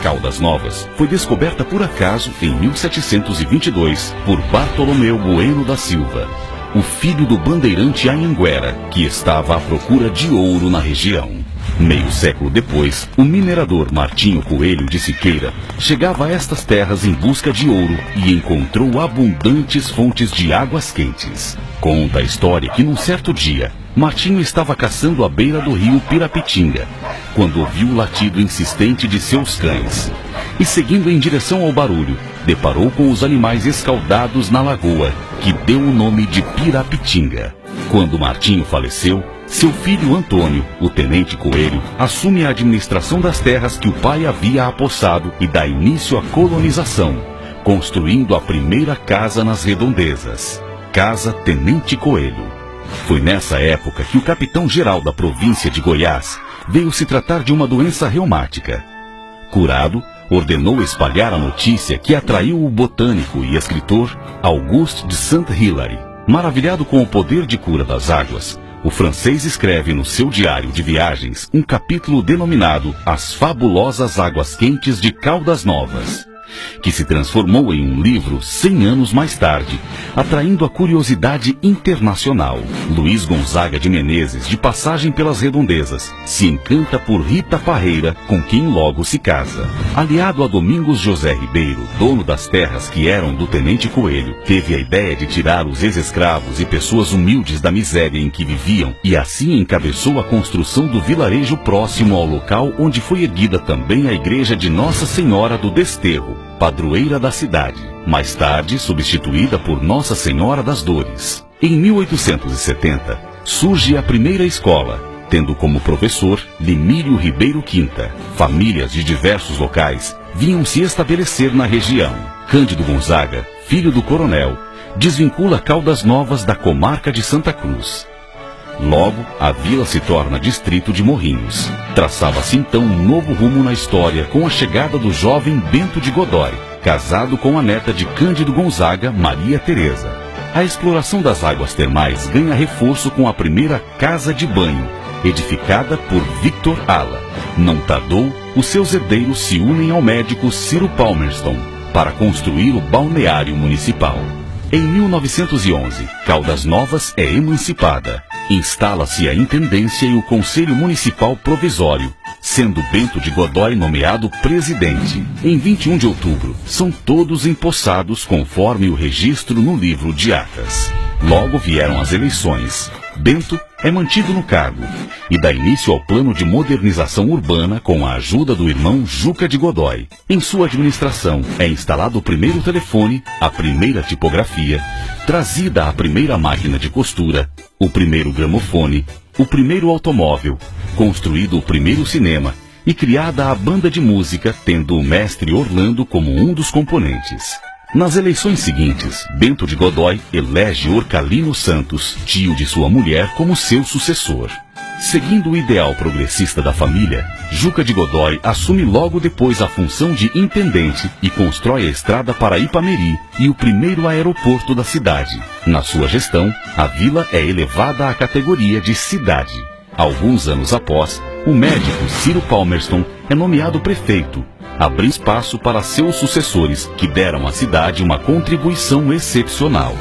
Caldas Novas foi descoberta por acaso em 1722 por Bartolomeu Bueno da Silva, o filho do bandeirante Anhanguera, que estava à procura de ouro na região. Meio século depois, o minerador Martinho Coelho de Siqueira chegava a estas terras em busca de ouro e encontrou abundantes fontes de águas quentes. Conta a história que num certo dia, Martinho estava caçando à beira do rio Pirapitinga, quando ouviu o latido insistente de seus cães. E seguindo em direção ao barulho, deparou com os animais escaldados na lagoa, que deu o nome de Pirapitinga. Quando Martinho faleceu, seu filho Antônio, o tenente Coelho, assume a administração das terras que o pai havia apossado e dá início à colonização, construindo a primeira casa nas redondezas, Casa Tenente Coelho. Foi nessa época que o capitão-geral da província de Goiás veio se tratar de uma doença reumática. Curado, ordenou espalhar a notícia que atraiu o botânico e escritor Auguste de Saint-Hilaire. Maravilhado com o poder de cura das águas, o francês escreve no seu diário de viagens um capítulo denominado As Fabulosas Águas Quentes de Caldas Novas, que se transformou em um livro 100 anos mais tarde, atraindo a curiosidade internacional. Luiz Gonzaga de Menezes, de passagem pelas redondezas, se encanta por Rita Parreira, com quem logo se casa. Aliado a Domingos José Ribeiro, dono das terras que eram do Tenente Coelho, teve a ideia de tirar os ex-escravos e pessoas humildes da miséria em que viviam e assim encabeçou a construção do vilarejo próximo ao local onde foi erguida também a igreja de Nossa Senhora do Desterro, padroeira da cidade, mais tarde substituída por Nossa Senhora das Dores. Em 1870, surge a primeira escola, tendo como professor Limírio Ribeiro Quinta. Famílias de diversos locais vinham se estabelecer na região. Cândido Gonzaga, filho do coronel, desvincula Caldas Novas da comarca de Santa Cruz. Logo, a vila se torna distrito de Morrinhos. Traçava-se então um novo rumo na história com a chegada do jovem Bento de Godói, casado com a neta de Cândido Gonzaga, Maria Teresa. A exploração das águas termais ganha reforço com a primeira casa de banho, edificada por Victor Ala. Não tardou, os seus herdeiros se unem ao médico Ciro Palmerston para construir o balneário municipal. Em 1911, Caldas Novas é emancipada. Instala-se a Intendência e o Conselho Municipal Provisório, sendo Bento de Godói nomeado presidente. Em 21 de outubro, são todos empossados conforme o registro no livro de atas. Logo vieram as eleições. Bento é mantido no cargo e dá início ao plano de modernização urbana com a ajuda do irmão Juca de Godói. Em sua administração é instalado o primeiro telefone, a primeira tipografia, trazida a primeira máquina de costura, o primeiro gramofone, o primeiro automóvel, construído o primeiro cinema e criada a banda de música, tendo o mestre Orlando como um dos componentes. Nas eleições seguintes, Bento de Godói elege Orcalino Santos, tio de sua mulher, como seu sucessor. Seguindo o ideal progressista da família, Juca de Godói assume logo depois a função de intendente e constrói a estrada para Ipameri e o primeiro aeroporto da cidade. Na sua gestão, a vila é elevada à categoria de cidade. Alguns anos após, o médico Ciro Palmerston é nomeado prefeito, abrindo espaço para seus sucessores, que deram à cidade uma contribuição excepcional.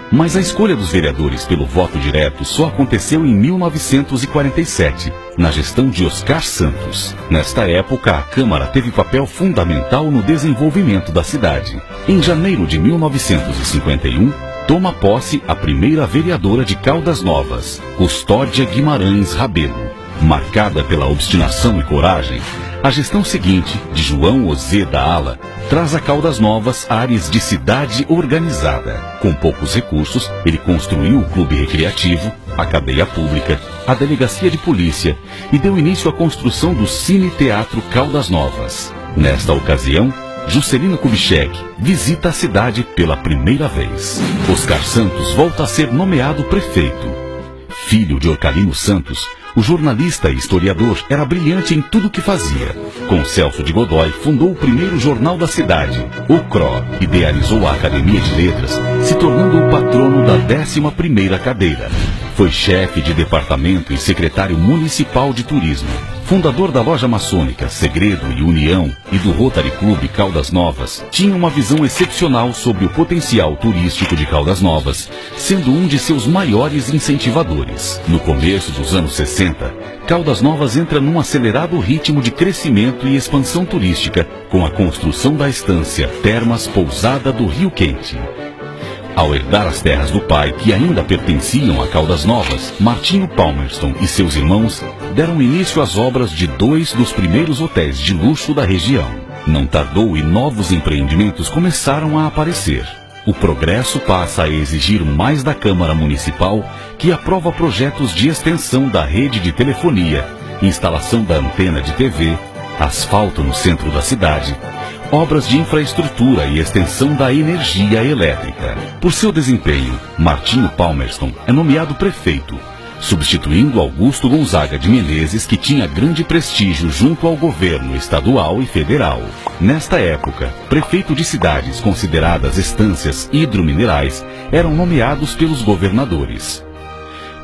Mas a escolha dos vereadores pelo voto direto só aconteceu em 1947, na gestão de Oscar Santos. Nesta época, a Câmara teve papel fundamental no desenvolvimento da cidade. Em janeiro de 1951, toma posse a primeira vereadora de Caldas Novas, Custódia Guimarães Rabelo. Marcada pela obstinação e coragem, a gestão seguinte, de João Ozeda Ala, traz a Caldas Novas áreas de cidade organizada. Com poucos recursos, ele construiu o clube recreativo, a cadeia pública, a delegacia de polícia e deu início à construção do Cine Teatro Caldas Novas. Nesta ocasião, Juscelino Kubitschek visita a cidade pela primeira vez. Oscar Santos volta a ser nomeado prefeito. Filho de Orcalino Santos, o jornalista e historiador era brilhante em tudo o que fazia. Com Celso de Godói, fundou o primeiro jornal da cidade, o CRO. Idealizou a Academia de Letras, se tornando o patrono da 11ª cadeira. Foi chefe de departamento e secretário municipal de turismo. fundador da loja maçônica Segredo e União e do Rotary Club Caldas Novas, tinha uma visão excepcional sobre o potencial turístico de Caldas Novas, sendo um de seus maiores incentivadores. No começo dos anos 60, Caldas Novas entra num acelerado ritmo de crescimento e expansão turística com a construção da estância Termas Pousada do Rio Quente. Ao herdar as terras do pai, que ainda pertenciam a Caldas Novas, Martinho Palmerston e seus irmãos deram início às obras de 2 dos primeiros hotéis de luxo da região. Não tardou e novos empreendimentos começaram a aparecer. O progresso passa a exigir mais da Câmara Municipal, que aprova projetos de extensão da rede de telefonia, instalação da antena de TV, asfalto no centro da cidade, obras de infraestrutura e extensão da energia elétrica. Por seu desempenho, Martinho Palmerston é nomeado prefeito, substituindo Augusto Gonzaga de Menezes, que tinha grande prestígio junto ao governo estadual e federal. Nesta época, prefeito de cidades consideradas estâncias hidrominerais eram nomeados pelos governadores.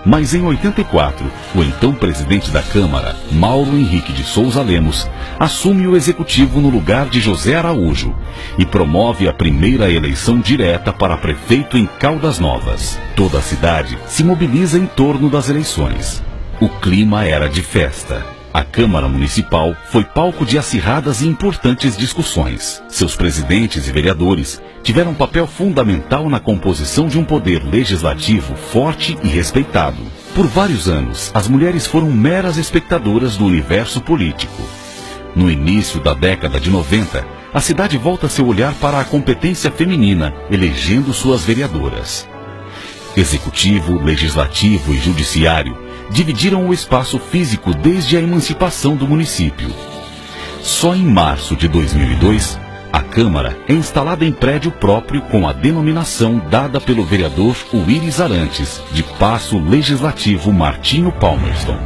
Mas em 84, o então presidente da Câmara, Mauro Henrique de Souza Lemos, assume o executivo no lugar de José Araújo e promove a primeira eleição direta para prefeito em Caldas Novas. Toda a cidade se mobiliza em torno das eleições. O clima era de festa. A Câmara Municipal foi palco de acirradas e importantes discussões. Seus presidentes e vereadores tiveram um papel fundamental na composição de um poder legislativo forte e respeitado. Por vários anos, as mulheres foram meras espectadoras do universo político. No início da década de 90, a cidade volta seu olhar para a competência feminina, elegendo suas vereadoras. Executivo, legislativo e judiciário dividiram o espaço físico desde a emancipação do município. Só em março de 2002, a Câmara é instalada em prédio próprio com a denominação dada pelo vereador Uíris Arantes, de Paço Legislativo Martinho Palmerston.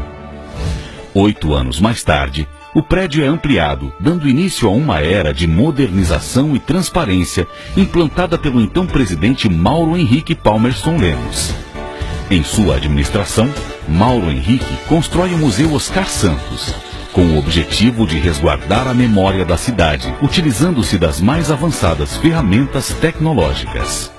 8 anos mais tarde, o prédio é ampliado, dando início a uma era de modernização e transparência implantada pelo então presidente Mauro Henrique Palmerston Lemos. Em sua administração, Mauro Henrique constrói o Museu Oscar Santos, com o objetivo de resguardar a memória da cidade, utilizando-se das mais avançadas ferramentas tecnológicas.